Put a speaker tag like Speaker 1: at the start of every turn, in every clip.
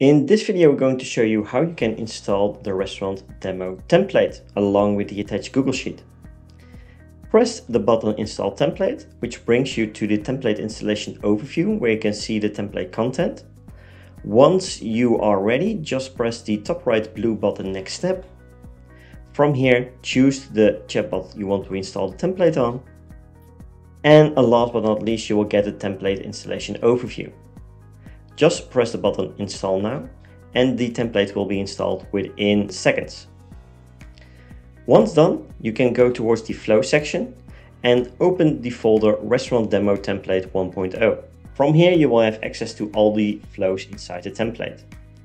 Speaker 1: In this video, we're going to show you how you can install the restaurant demo template along with the attached Google Sheet. Press the button Install Template, which brings you to the template installation overview where you can see the template content. Once you are ready, just press the top right blue button Next Step. From here, choose the chatbot you want to install the template on. And last but not least, you will get a template installation overview. Just press the button Install Now and the template will be installed within seconds. Once done, you can go towards the Flow section and open the folder Restaurant Demo Template 1.0. From here, you will have access to all the flows inside the template.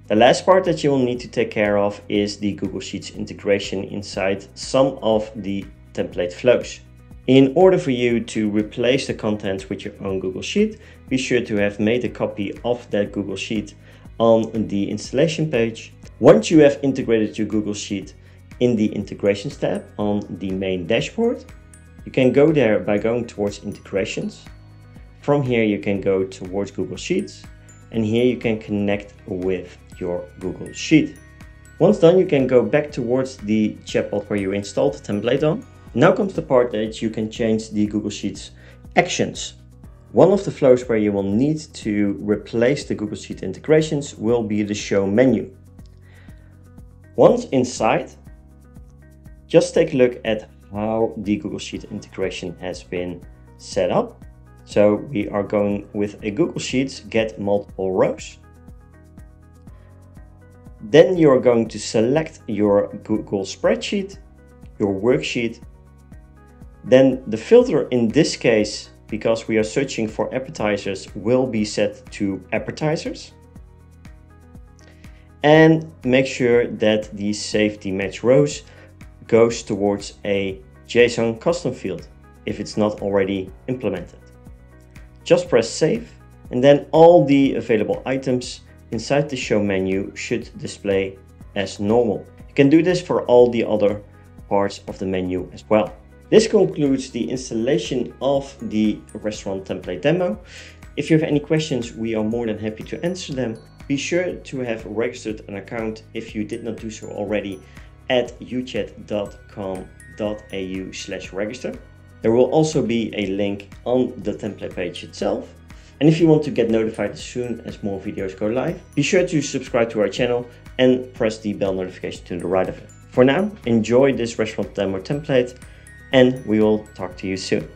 Speaker 1: The last part that you will need to take care of is the Google Sheets integration inside some of the template flows. In order for you to replace the contents with your own Google Sheet, be sure to have made a copy of that Google Sheet on the installation page. Once you have integrated your Google Sheet in the Integrations tab on the main dashboard, you can go there by going towards Integrations. From here, you can go towards Google Sheets, and here you can connect with your Google Sheet. Once done, you can go back towards the chatbot where you installed the template on. Now comes the part that you can change the Google Sheets actions. One of the flows where you will need to replace the Google Sheet integrations will be the Show menu. Once inside, just take a look at how the Google Sheet integration has been set up. So we are going with a Google Sheets get multiple rows. Then you are going to select your Google spreadsheet, your worksheet. Then the filter in this case, because we are searching for appetizers, will be set to appetizers. And make sure that the Save the Match rows goes towards a JSON custom field if it's not already implemented. Just press Save, and then all the available items inside the Show menu should display as normal. You can do this for all the other parts of the menu as well. This concludes the installation of the restaurant template demo. If you have any questions, we are more than happy to answer them. Be sure to have registered an account if you did not do so already at uchat.com.au/register. There will also be a link on the template page itself. And if you want to get notified as soon as more videos go live, be sure to subscribe to our channel and press the bell notification to the right of it. For now, enjoy this restaurant demo template, and we will talk to you soon.